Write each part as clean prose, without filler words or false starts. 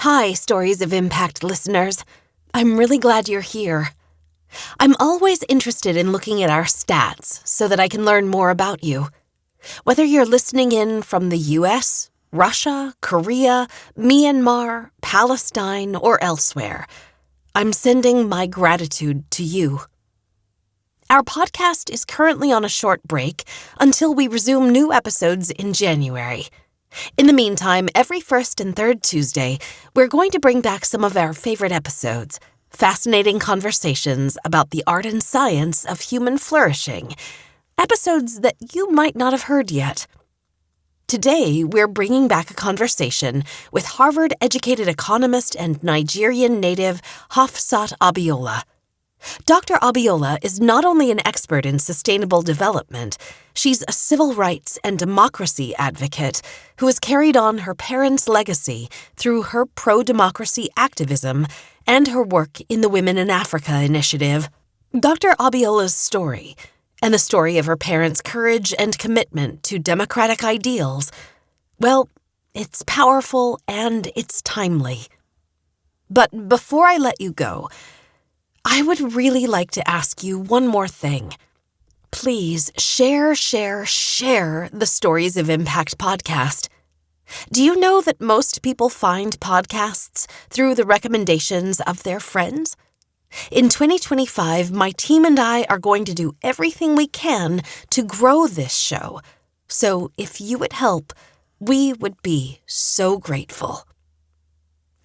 Hi, Stories of Impact listeners. I'm really glad you're here. I'm always interested in looking at our stats so that I can learn more about you. Whether you're listening in from the US, Russia, Korea, Myanmar, Palestine, or elsewhere, I'm sending my gratitude to you. Our podcast is currently on a short break until we resume new episodes in January. In the meantime, every first and third Tuesday, we're going to bring back some of our favorite episodes, fascinating conversations about the art and science of human flourishing, episodes that you might not have heard yet. Today, we're bringing back a conversation with Harvard-educated economist and Nigerian native Hafsat Abiola. Dr. Abiola is not only an expert in sustainable development, she's a civil rights and democracy advocate who has carried on her parents' legacy through her pro-democracy activism and her work in the Women in Africa initiative. Dr. Abiola's story, and the story of her parents' courage and commitment to democratic ideals, well, it's powerful and it's timely. But before I let you go, I would really like to ask you one more thing. Please share the Stories of Impact podcast. Do you know that most people find podcasts through the recommendations of their friends? In 2025, my team and I are going to do everything we can to grow this show. So if you would help, we would be so grateful.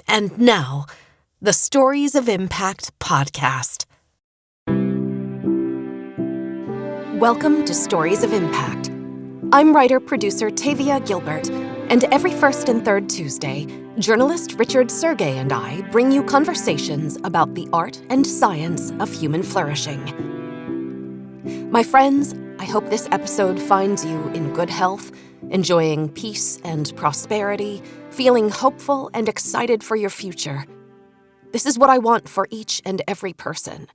And now, the Stories of Impact podcast. Welcome to Stories of Impact. I'm writer-producer Tavia Gilbert, and every first and third Tuesday, journalist Richard Sergey and I bring you conversations about the art and science of human flourishing. My friends, I hope this episode finds you in good health, enjoying peace and prosperity, feeling hopeful and excited for your future. This is what I want for each and every person.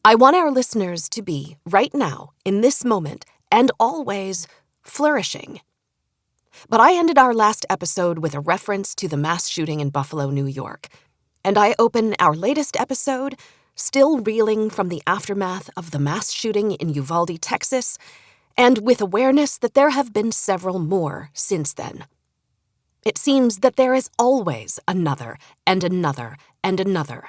I want our listeners to be, right now, in this moment, and always, flourishing. But I ended our last episode with a reference to the mass shooting in Buffalo, New York. And I open our latest episode, still reeling from the aftermath of the mass shooting in Uvalde, Texas, and with awareness that there have been several more since then. It seems that there is always another and another and another.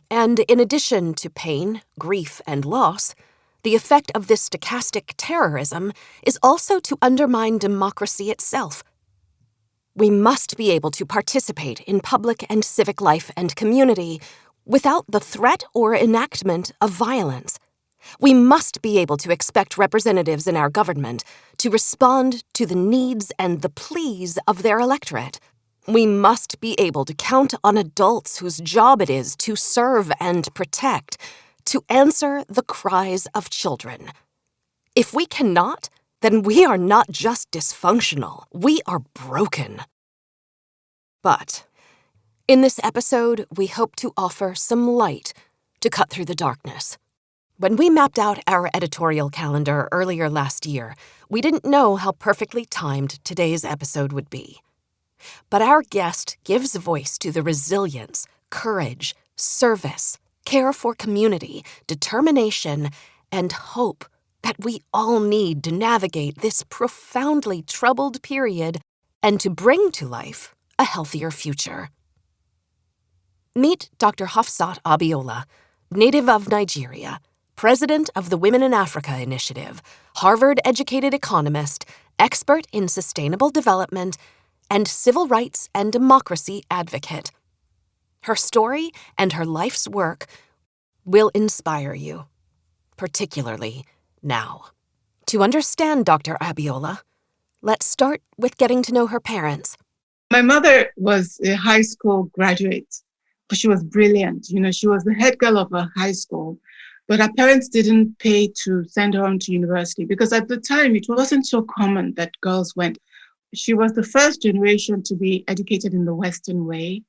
And in addition to pain, grief, and loss, the effect of this stochastic terrorism is also to undermine democracy itself. We must be able to participate in public and civic life and community without the threat or enactment of violence. We must be able to expect representatives in our government to respond to the needs and the pleas of their electorate. We must be able to count on adults whose job it is to serve and protect, to answer the cries of children. If we cannot, then we are not just dysfunctional, we are broken. But in this episode, we hope to offer some light to cut through the darkness. When we mapped out our editorial calendar earlier last year, we didn't know how perfectly timed today's episode would be. But our guest gives voice to the resilience, courage, service, care for community, determination, and hope that we all need to navigate this profoundly troubled period and to bring to life a healthier future. Meet Dr. Hafsat Abiola, native of Nigeria, president of the Women in Africa initiative, Harvard-educated economist, expert in sustainable development, and civil rights and democracy advocate. Her story and her life's work will inspire you, particularly now. To understand Dr. Abiola, let's start with getting to know her parents. My mother was a high school graduate, but she was brilliant. She was the head girl of a high school. But her parents didn't pay to send her on to university because at the time it wasn't so common that girls went. She was the first generation to be educated in the Western way.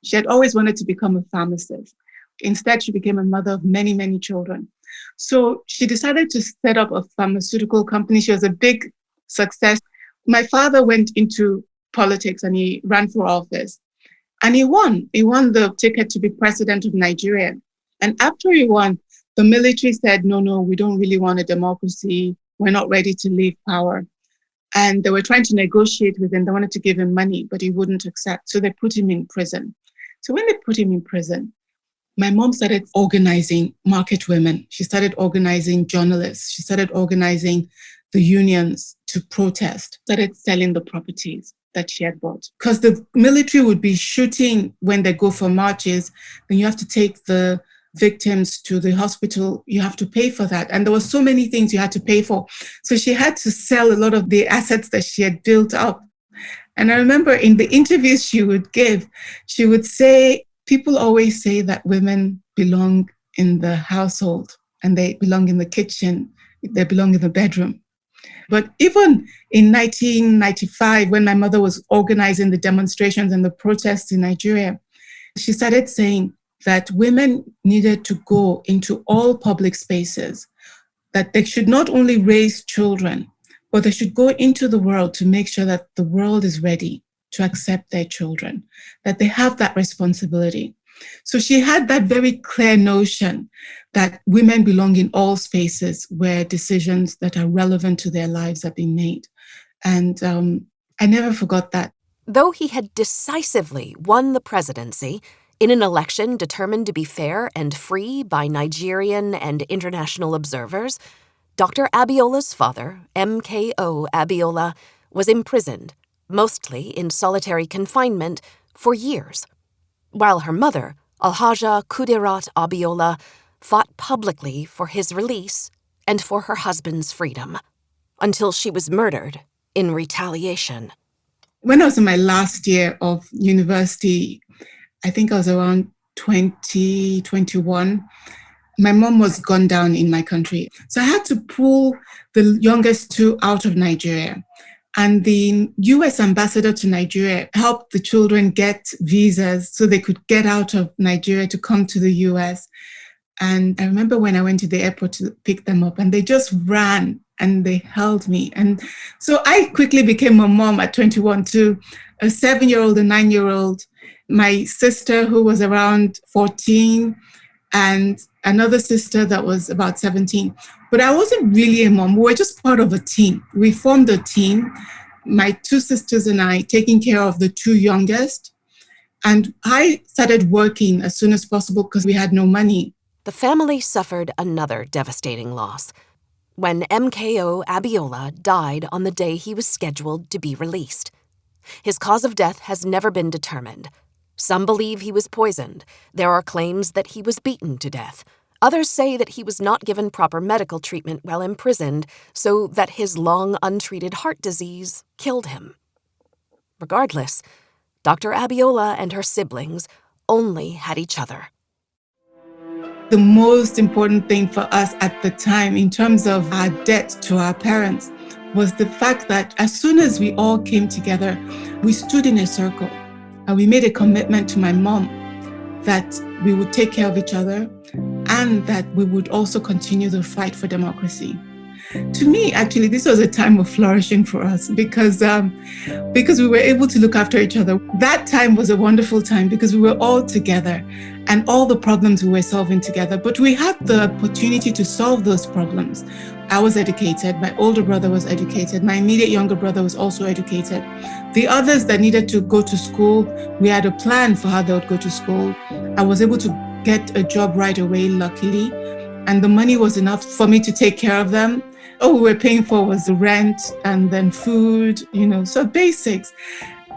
She had always wanted to become a pharmacist. Instead, she became a mother of many, many children. So she decided to set up a pharmaceutical company. She was a big success. My father went into politics and he ran for office. And he won. He won the ticket to be president of Nigeria. And after he won, the military said, no, we don't really want a democracy. We're not ready to leave power. And they were trying to negotiate with him. They wanted to give him money, but he wouldn't accept. So they put him in prison. So when they put him in prison, my mom started organizing market women. She started organizing journalists. She started organizing the unions to protest, started selling the properties that she had bought. Because the military would be shooting when they go for marches, then you have to take the victims to the hospital, you have to pay for that. And there were so many things you had to pay for. So she had to sell a lot of the assets that she had built up. And I remember in the interviews she would give, she would say, people always say that women belong in the household and they belong in the kitchen, they belong in the bedroom. But even in 1995, when my mother was organizing the demonstrations and the protests in Nigeria, she started saying that women needed to go into all public spaces, that they should not only raise children, but they should go into the world to make sure that the world is ready to accept their children, that they have that responsibility. So she had that very clear notion that women belong in all spaces where decisions that are relevant to their lives are being made. And I never forgot that. Though he had decisively won the presidency in an election determined to be fair and free by Nigerian and international observers, Dr. Abiola's father, MKO Abiola, was imprisoned, mostly in solitary confinement, for years, while her mother, Alhaja Kudirat Abiola, fought publicly for his release and for her husband's freedom, until she was murdered in retaliation. When I was in my last year of university, I think I was around 2021, my mom was gunned down in my country. So I had to pull the youngest two out of Nigeria. And the US ambassador to Nigeria helped the children get visas so they could get out of Nigeria to come to the US. And I remember when I went to the airport to pick them up, and they just ran and they held me. And so I quickly became a mom at 21 to a 7-year-old, a 9-year-old, my sister who was around 14, and another sister that was about 17. But I wasn't really a mom. We were just part of a team. We formed a team, my two sisters and I, taking care of the two youngest. And I started working as soon as possible because we had no money. The family suffered another devastating loss when MKO Abiola died on the day he was scheduled to be released. His cause of death has never been determined. Some believe he was poisoned. There are claims that he was beaten to death. Others say that he was not given proper medical treatment while imprisoned, so that his long untreated heart disease killed him. Regardless, Dr. Abiola and her siblings only had each other. The most important thing for us at the time, in terms of our debt to our parents, was the fact that as soon as we all came together, we stood in a circle and we made a commitment to my mom that we would take care of each other and that we would also continue the fight for democracy. To me, actually, this was a time of flourishing for us because we were able to look after each other. That time was a wonderful time because we were all together and all the problems we were solving together. But we had the opportunity to solve those problems. I was educated. My older brother was educated. My immediate younger brother was also educated. The others that needed to go to school, we had a plan for how they would go to school. I was able to get a job right away, luckily. And the money was enough for me to take care of them. All we were paying for was the rent and then food, so basics.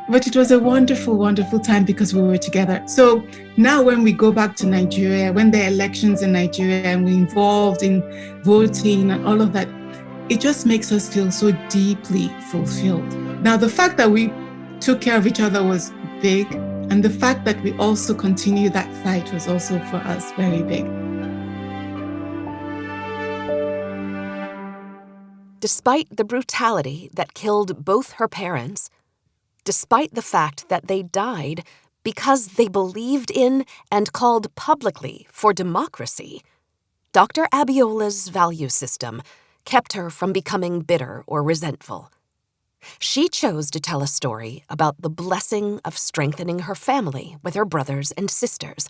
But it was a wonderful, wonderful time because we were together. So now when we go back to Nigeria, when there are elections in Nigeria and we're involved in voting and all of that, it just makes us feel so deeply fulfilled. Now, the fact that we took care of each other was big. And the fact that we also continued that fight was also for us very big. Despite the brutality that killed both her parents, despite the fact that they died because they believed in and called publicly for democracy, Dr. Abiola's value system kept her from becoming bitter or resentful. She chose to tell a story about the blessing of strengthening her family with her brothers and sisters.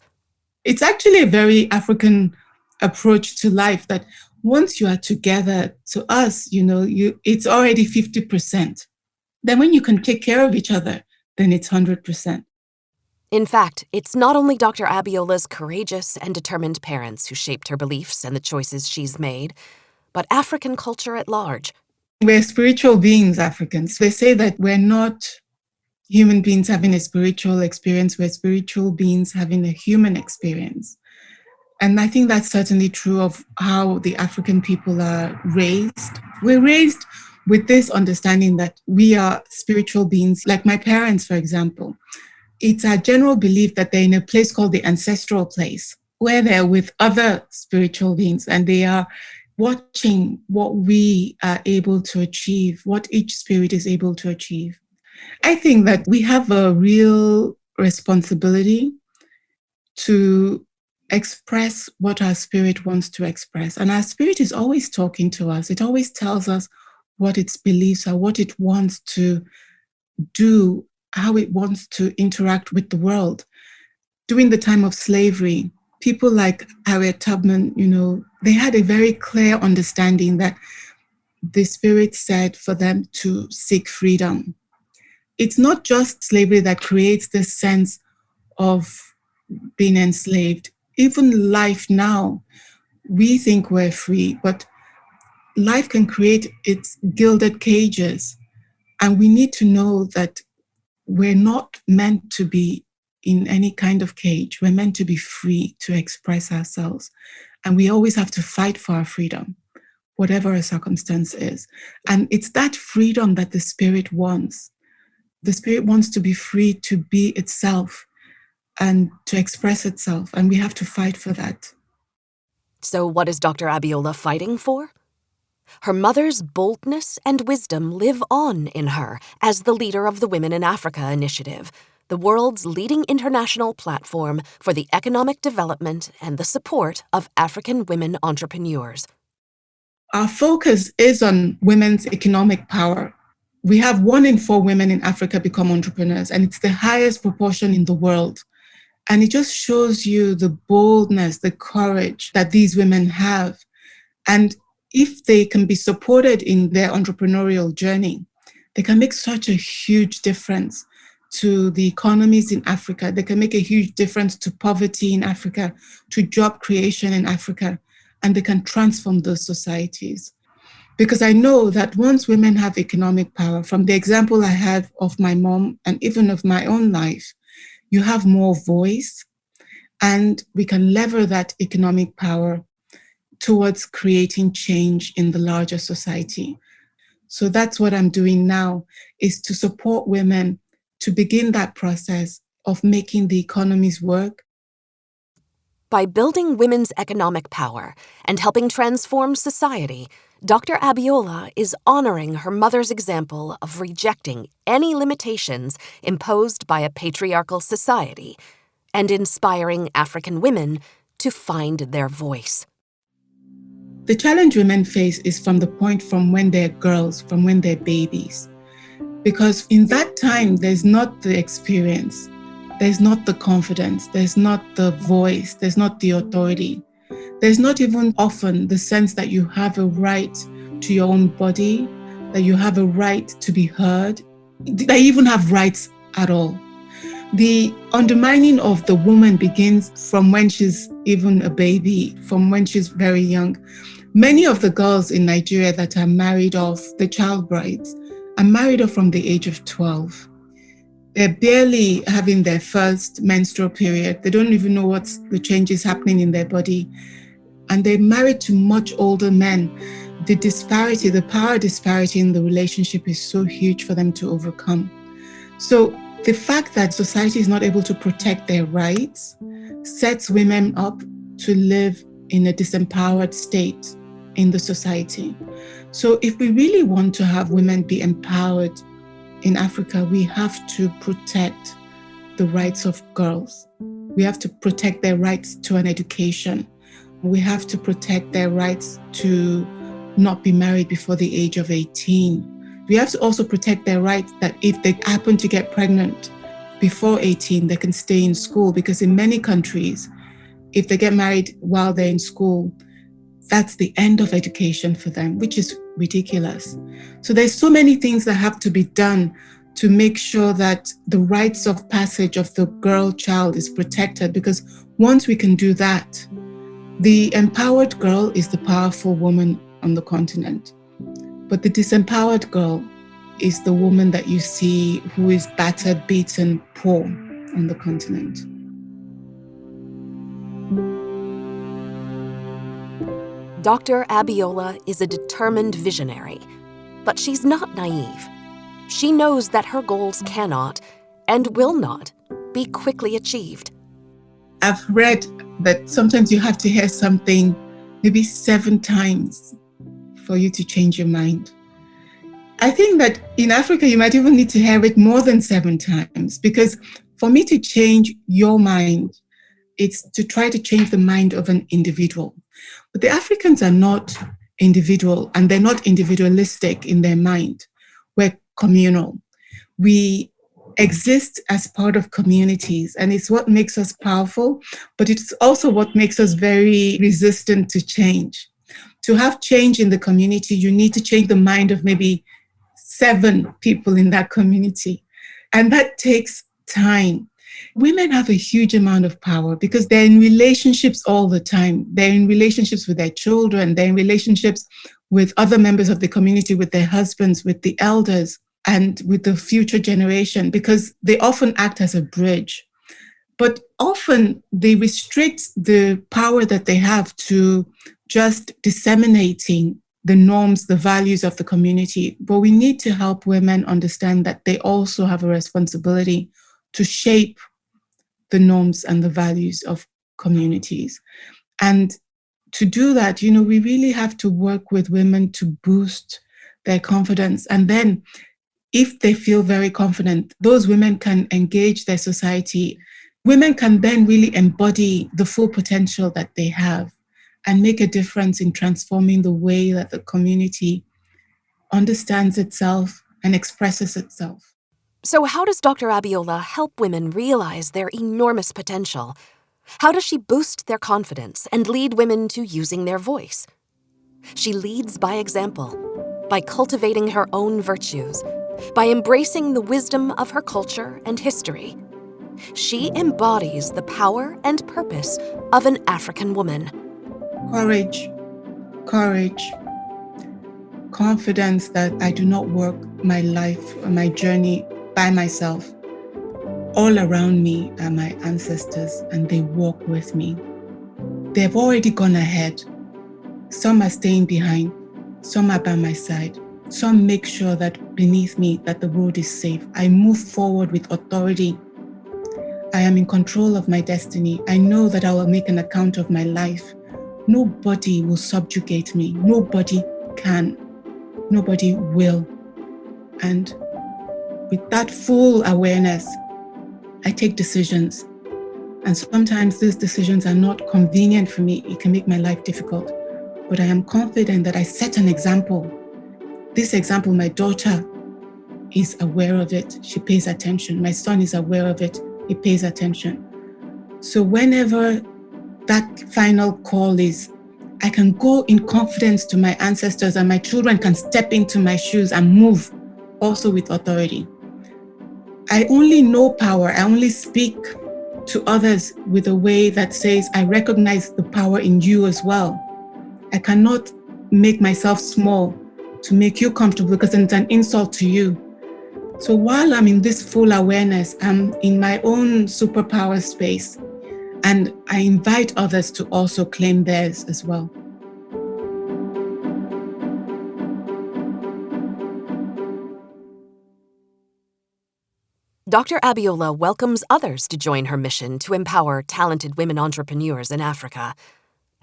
It's actually a very African approach to life that once you are together, to us, it's already 50%. Then when you can take care of each other, then it's 100%. In fact, it's not only Dr. Abiola's courageous and determined parents who shaped her beliefs and the choices she's made, but African culture at large. We're spiritual beings, Africans. They say that we're not human beings having a spiritual experience, we're spiritual beings having a human experience. And I think that's certainly true of how the African people are raised. We're raised with this understanding that we are spiritual beings, like my parents, for example. It's a general belief that they're in a place called the ancestral place, where they're with other spiritual beings and they are watching what we are able to achieve, what each spirit is able to achieve. I think that we have a real responsibility to express what our spirit wants to express. And our spirit is always talking to us. It always tells us what its beliefs are, what it wants to do, how it wants to interact with the world. During the time of slavery, people like Harriet Tubman, they had a very clear understanding that the spirit said for them to seek freedom. It's not just slavery that creates this sense of being enslaved. Even life now, we think we're free, but life can create its gilded cages. And we need to know that we're not meant to be in any kind of cage. We're meant to be free to express ourselves. And we always have to fight for our freedom, whatever our circumstance is. And it's that freedom that the spirit wants. The spirit wants to be free to be itself and to express itself. And we have to fight for that. So what is Dr. Abiola fighting for? Her mother's boldness and wisdom live on in her as the leader of the Women in Africa initiative, the world's leading international platform for the economic development and the support of African women entrepreneurs. Our focus is on women's economic power. We have 1 in 4 women in Africa become entrepreneurs, and it's the highest proportion in the world. And it just shows you the boldness, the courage that these women have. And if they can be supported in their entrepreneurial journey, they can make such a huge difference to the economies in Africa. They can make a huge difference to poverty in Africa, to job creation in Africa, and they can transform those societies. Because I know that once women have economic power, from the example I have of my mom and even of my own life, you have more voice, and we can lever that economic power towards creating change in the larger society. So that's what I'm doing now, is to support women to begin that process of making the economies work. By building women's economic power and helping transform society, Dr. Abiola is honoring her mother's example of rejecting any limitations imposed by a patriarchal society and inspiring African women to find their voice. The challenge women face is from the point from when they're girls, from when they're babies. Because in that time, there's not the experience, there's not the confidence, there's not the voice, there's not the authority. There's not even often the sense that you have a right to your own body, that you have a right to be heard, that you even have rights at all. The undermining of the woman begins from when she's even a baby, from when she's very young. Many of the girls in Nigeria that are married off, the child brides, are married off from the age of 12. They're barely having their first menstrual period. They don't even know what's the changes happening in their body. And they're married to much older men. The disparity, the power disparity in the relationship is so huge for them to overcome. So the fact that society is not able to protect their rights sets women up to live in a disempowered state in the society. So if we really want to have women be empowered in Africa, we have to protect the rights of girls. We have to protect their rights to an education. We have to protect their rights to not be married before the age of 18. We have to also protect their rights that if they happen to get pregnant before 18, they can stay in school, because in many countries, if they get married while they're in school, that's the end of education for them, which is ridiculous. So there's so many things that have to be done to make sure that the rites of passage of the girl child is protected, because once we can do that, the empowered girl is the powerful woman on the continent. But the disempowered girl is the woman that you see who is battered, beaten, poor on the continent. Dr. Abiola is a determined visionary, but she's not naive. She knows that her goals cannot and will not be quickly achieved. I've read that sometimes you have to hear something maybe 7 times for you to change your mind. I think that in Africa, you might even need to hear it more than 7 times, because for me to change your mind, it's to try to change the mind of an individual. But the Africans are not individual, and they're not individualistic in their mind. We're communal. We exist as part of communities, and it's what makes us powerful, but it's also what makes us very resistant to change. To have change in the community, you need to change the mind of maybe 7 people in that community. And that takes time. Women have a huge amount of power because they're in relationships all the time. They're in relationships with their children. They're in relationships with other members of the community, with their husbands, with the elders, and with the future generation, because they often act as a bridge. But often they restrict the power that they have to just disseminating the norms, the values of the community. But we need to help women understand that they also have a responsibility to shape the norms and the values of communities. And to do that, we really have to work with women to boost their confidence. And then if they feel very confident, those women can engage their society. Women can then really embody the full potential that they have and make a difference in transforming the way that the community understands itself and expresses itself. So how does Dr. Abiola help women realize their enormous potential? How does she boost their confidence and lead women to using their voice? She leads by example, by cultivating her own virtues, by embracing the wisdom of her culture and history. She embodies the power and purpose of an African woman. Courage, confidence that I do not work my life or my journey by myself. All around me are my ancestors, and they walk with me. They've already gone ahead. Some are staying behind. Some are by my side. Some make sure that beneath me that the road is safe. I move forward with authority. I am in control of my destiny. I know that I will make an account of my life. Nobody will subjugate me. Nobody can. Nobody will. And with that full awareness, I take decisions. And sometimes these decisions are not convenient for me. It can make my life difficult. But I am confident that I set an example. This example, my daughter is aware of it. She pays attention. My son is aware of it. He pays attention. So whenever that final call is, I can go in confidence to my ancestors, and my children can step into my shoes and move also with authority. I only know power. I only speak to others with a way that says, I recognize the power in you as well. I cannot make myself small to make you comfortable, because it's an insult to you. So while I'm in this full awareness, I'm in my own superpower space, and I invite others to also claim theirs as well. Dr. Abiola welcomes others to join her mission to empower talented women entrepreneurs in Africa.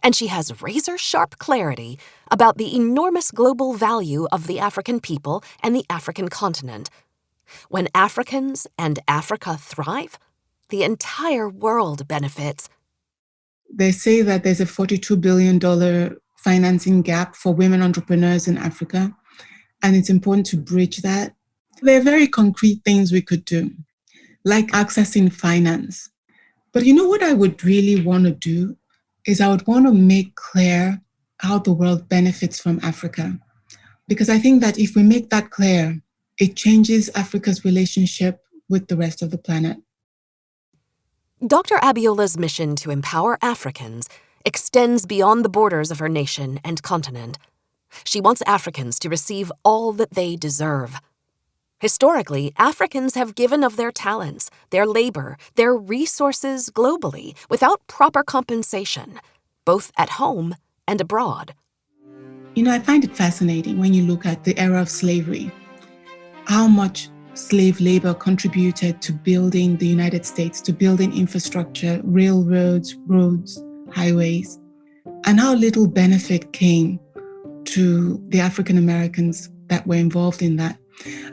And she has razor-sharp clarity about the enormous global value of the African people and the African continent. When Africans and Africa thrive, the entire world benefits. They say that there's a $42 billion financing gap for women entrepreneurs in Africa. And it's important to bridge that. There are very concrete things we could do, like accessing finance. But you know what I would really want to do is I would want to make clear how the world benefits from Africa. Because I think that if we make that clear, it changes Africa's relationship with the rest of the planet. Dr. Abiola's mission to empower Africans extends beyond the borders of her nation and continent. She wants Africans to receive all that they deserve. Historically, Africans have given of their talents, their labor, their resources globally without proper compensation, both at home and abroad. You know, I find it fascinating when you look at the era of slavery, how much slave labor contributed to building the United States, to building infrastructure, railroads, roads, highways, and how little benefit came to the African Americans that were involved in that,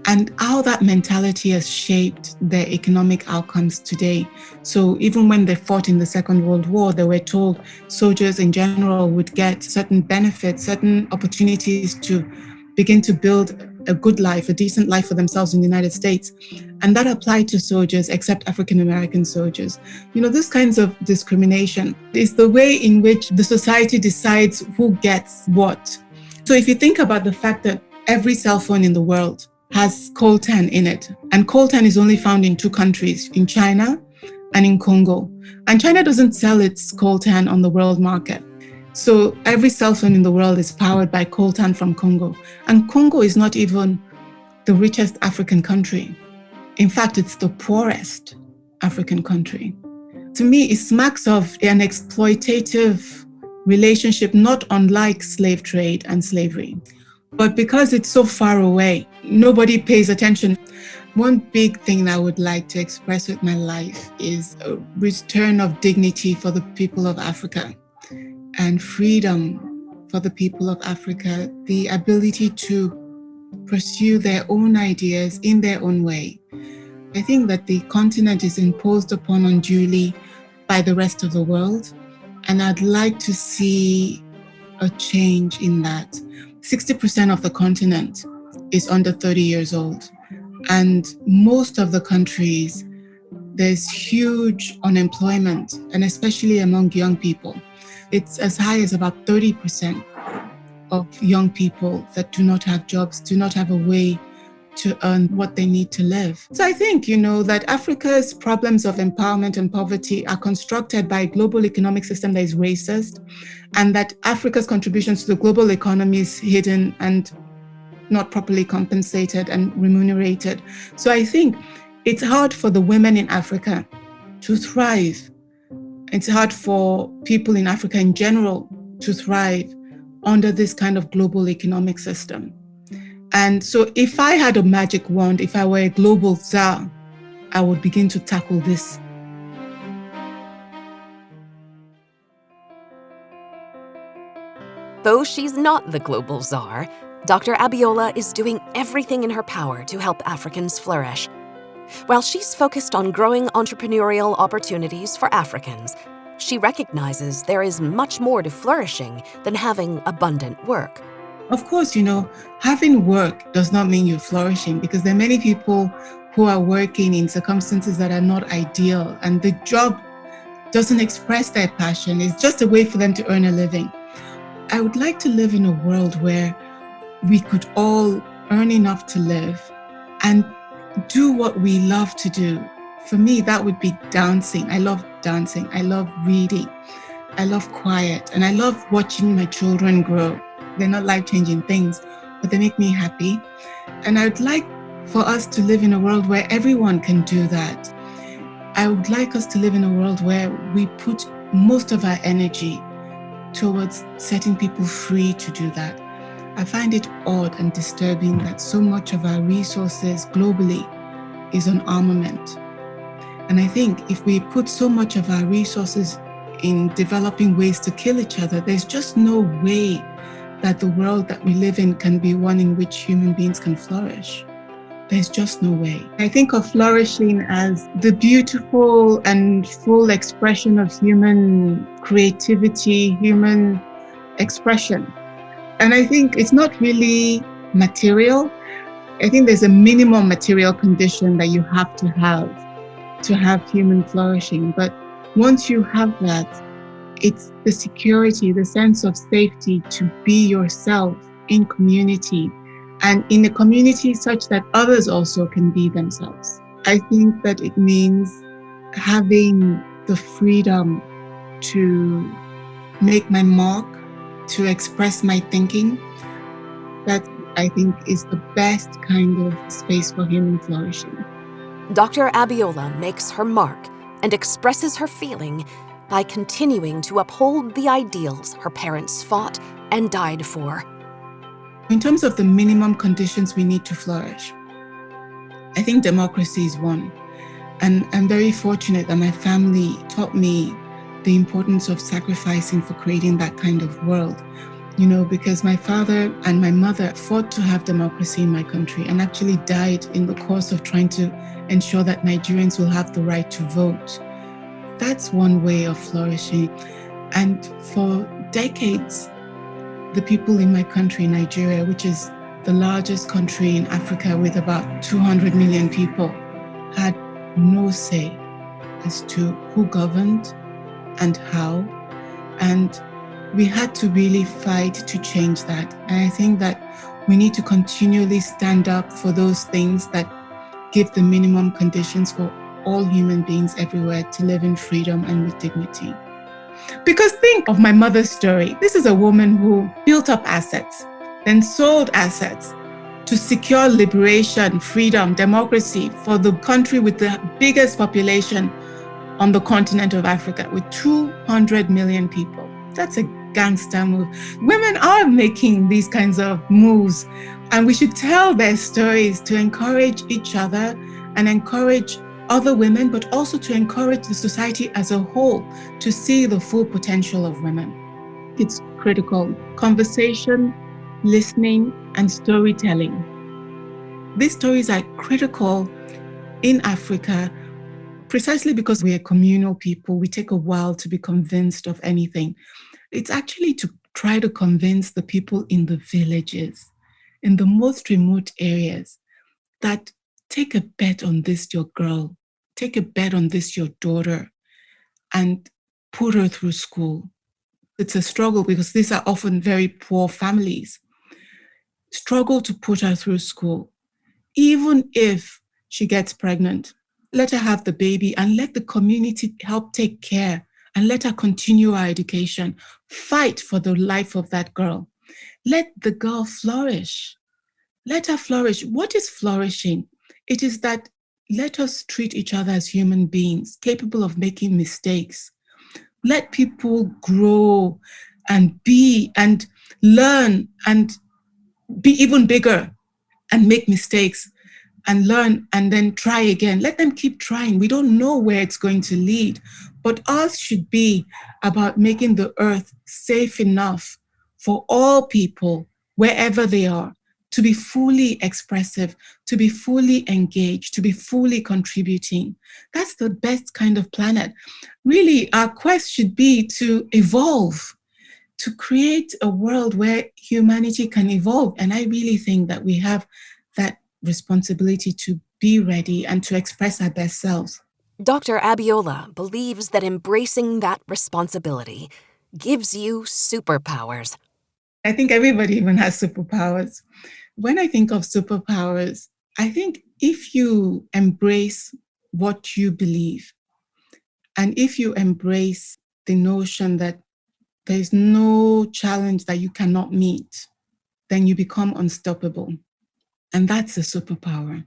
and how that mentality has shaped their economic outcomes today. So even when they fought in the Second World War, they were told soldiers in general would get certain benefits, certain opportunities to begin to build a good life, a decent life for themselves in the United States. And that applied to soldiers, except African American soldiers. You know, this kinds of discrimination is the way in which the society decides who gets what. So if you think about the fact that every cell phone in the world has coltan in it, and coltan is only found in two countries, in China and in Congo. And China doesn't sell its coltan on the world market. So every cell phone in the world is powered by coltan from Congo. And Congo is not even the richest African country. In fact, it's the poorest African country. To me, it smacks of an exploitative relationship, not unlike slave trade and slavery. But because it's so far away, nobody pays attention. One big thing I would like to express with my life is a return of dignity for the people of Africa and freedom for the people of Africa, the ability to pursue their own ideas in their own way. I think that the continent is imposed upon unduly by the rest of the world, and I'd like to see a change in that. 60% of the continent is under 30 years old, and most of the countries, there's huge unemployment, and especially among young people. It's as high as about 30% of young people that do not have jobs, do not have a way to earn what they need to live. So I think, that Africa's problems of empowerment and poverty are constructed by a global economic system that is racist, and that Africa's contributions to the global economy is hidden and not properly compensated and remunerated. So I think it's hard for the women in Africa to thrive. It's hard for people in Africa in general to thrive under this kind of global economic system. And so if I had a magic wand, if I were a global czar, I would begin to tackle this. Though she's not the global czar, Dr. Abiola is doing everything in her power to help Africans flourish. While she's focused on growing entrepreneurial opportunities for Africans, she recognizes there is much more to flourishing than having abundant work. Of course, having work does not mean you're flourishing, because there are many people who are working in circumstances that are not ideal, and the job doesn't express their passion. It's just a way for them to earn a living. I would like to live in a world where we could all earn enough to live and do what we love to do. For me, that would be dancing. I love dancing. I love reading. I love quiet. And I love watching my children grow. They're not life-changing things, but they make me happy. And I would like for us to live in a world where everyone can do that. I would like us to live in a world where we put most of our energy towards setting people free to do that. I find it odd and disturbing that so much of our resources globally is on armament. And I think if we put so much of our resources in developing ways to kill each other, there's just no way that the world that we live in can be one in which human beings can flourish. There's just no way. I think of flourishing as the beautiful and full expression of human creativity, human expression. And I think it's not really material. I think there's a minimum material condition that you have to have human flourishing. But once you have that, it's the security, the sense of safety to be yourself in community and in a community such that others also can be themselves. I think that it means having the freedom to make my mark, to express my thinking. That I think is the best kind of space for human flourishing. Dr. Abiola makes her mark and expresses her feeling by continuing to uphold the ideals her parents fought and died for. In terms of the minimum conditions we need to flourish, I think democracy is one. And I'm very fortunate that my family taught me the importance of sacrificing for creating that kind of world. Because my father and my mother fought to have democracy in my country and actually died in the course of trying to ensure that Nigerians will have the right to vote. That's one way of flourishing. And for decades, the people in my country, Nigeria, which is the largest country in Africa with about 200 million people, had no say as to who governed and how. And we had to really fight to change that. And I think that we need to continually stand up for those things that give the minimum conditions for all human beings everywhere to live in freedom and with dignity. Because think of my mother's story. This is a woman who built up assets, then sold assets to secure liberation, freedom, democracy for the country with the biggest population on the continent of Africa, with 200 million people. That's a gangster move. Women are making these kinds of moves, and we should tell their stories to encourage each other and encourage other women, but also to encourage the society as a whole to see the full potential of women. It's critical. Conversation, listening, and storytelling. These stories are critical in Africa precisely because we're communal people. We take a while to be convinced of anything. It's actually to try to convince the people in the villages, in the most remote areas, that take a bet on this, your girl, take a bet on this, your daughter, and put her through school. It's a struggle because these are often very poor families. Struggle to put her through school. Even if she gets pregnant, let her have the baby and let the community help take care and let her continue her education. Fight for the life of that girl. Let the girl flourish. Let her flourish. What is flourishing? It is that let us treat each other as human beings, capable of making mistakes. Let people grow and be and learn and be even bigger and make mistakes and learn and then try again. Let them keep trying. We don't know where it's going to lead, but ours should be about making the earth safe enough for all people, wherever they are, to be fully expressive, to be fully engaged, to be fully contributing. That's the best kind of planet. Really, our quest should be to evolve, to create a world where humanity can evolve. And I really think that we have that responsibility to be ready and to express our best selves. Dr. Abiola believes that embracing that responsibility gives you superpowers. I think everybody even has superpowers. When I think of superpowers, I think if you embrace what you believe, and if you embrace the notion that there's no challenge that you cannot meet, then you become unstoppable. And that's a superpower.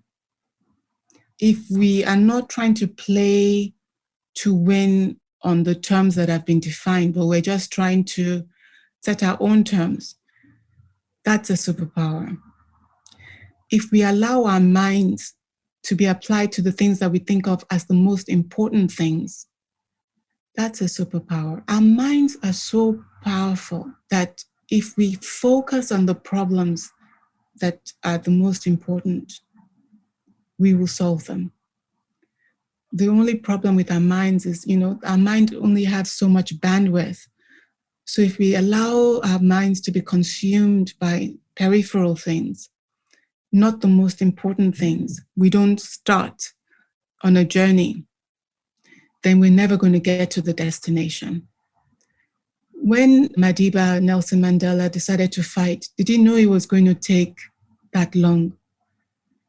If we are not trying to play to win on the terms that have been defined, but we're just trying to set our own terms, that's a superpower. If we allow our minds to be applied to the things that we think of as the most important things, that's a superpower. Our minds are so powerful that if we focus on the problems that are the most important, we will solve them. The only problem with our minds is, our mind only has so much bandwidth. So if we allow our minds to be consumed by peripheral things, not the most important things, we don't start on a journey, then we're never going to get to the destination. When Madiba Nelson Mandela decided to fight, did he know it was going to take that long?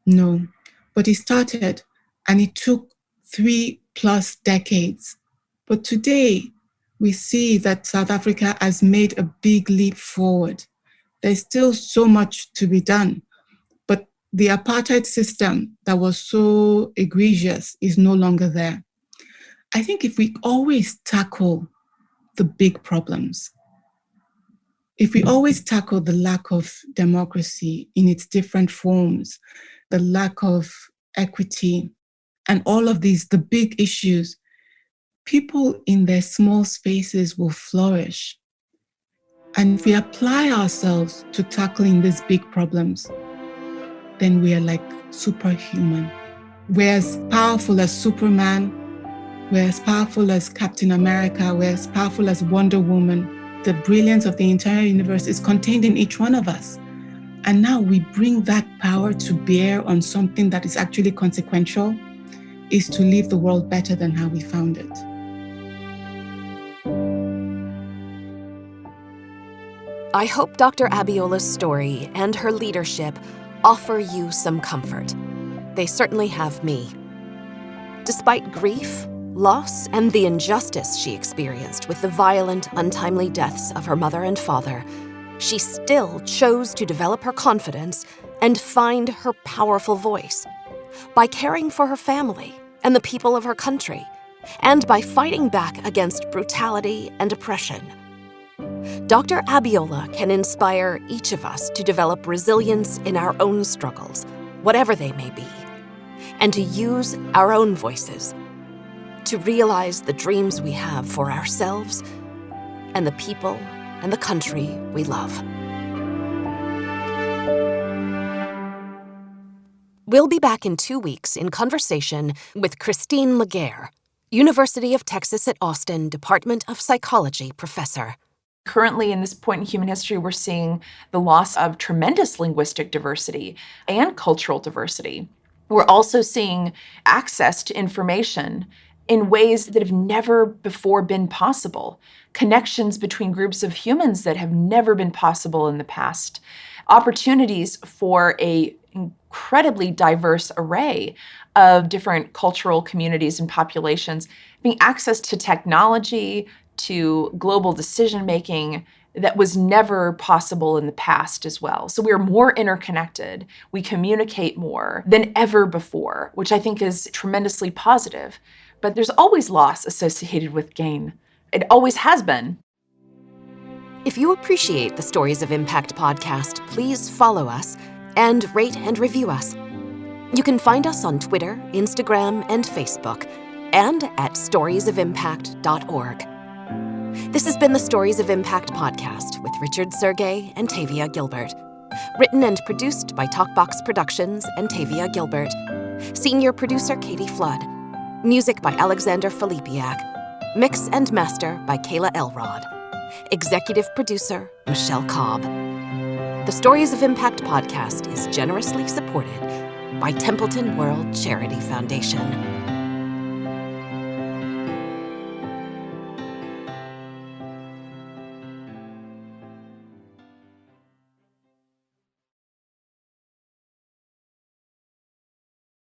No. But he started, and it took 3+ decades. But today, we see that South Africa has made a big leap forward. There's still so much to be done. But the apartheid system that was so egregious is no longer there. I think if we always tackle the big problems, if we always tackle the lack of democracy in its different forms, the lack of equity, and all of these, the big issues, people in their small spaces will flourish. And if we apply ourselves to tackling these big problems, then we are like superhuman. We're as powerful as Superman. We're as powerful as Captain America. We're as powerful as Wonder Woman. The brilliance of the entire universe is contained in each one of us. And now we bring that power to bear on something that is actually consequential, is to leave the world better than how we found it. I hope Dr. Abiola's story and her leadership offer you some comfort. They certainly have me. Despite grief, loss, and the injustice she experienced with the violent, untimely deaths of her mother and father, she still chose to develop her confidence and find her powerful voice by caring for her family and the people of her country, and by fighting back against brutality and oppression. Dr. Abiola can inspire each of us to develop resilience in our own struggles, whatever they may be, and to use our own voices to realize the dreams we have for ourselves and the people and the country we love. We'll be back in 2 weeks in conversation with Christine Laguerre, University of Texas at Austin Department of Psychology professor. Currently, in this point in human history, we're seeing the loss of tremendous linguistic diversity and cultural diversity. We're also seeing access to information in ways that have never before been possible, connections between groups of humans that have never been possible in the past, opportunities for an incredibly diverse array of different cultural communities and populations, having access to technology, to global decision-making that was never possible in the past as well. So we are more interconnected, we communicate more than ever before, which I think is tremendously positive. But there's always loss associated with gain. It always has been. If you appreciate the Stories of Impact podcast, please follow us and rate and review us. You can find us on Twitter, Instagram, and Facebook, and at storiesofimpact.org. This has been the Stories of Impact podcast with Richard Sergey and Tavia Gilbert. Written and produced by Talkbox Productions and Tavia Gilbert. Senior producer Katie Flood. Music by Alexander Filipiak. Mix and master by Kayla Elrod. Executive producer Michelle Cobb. The Stories of Impact podcast is generously supported by Templeton World Charity Foundation.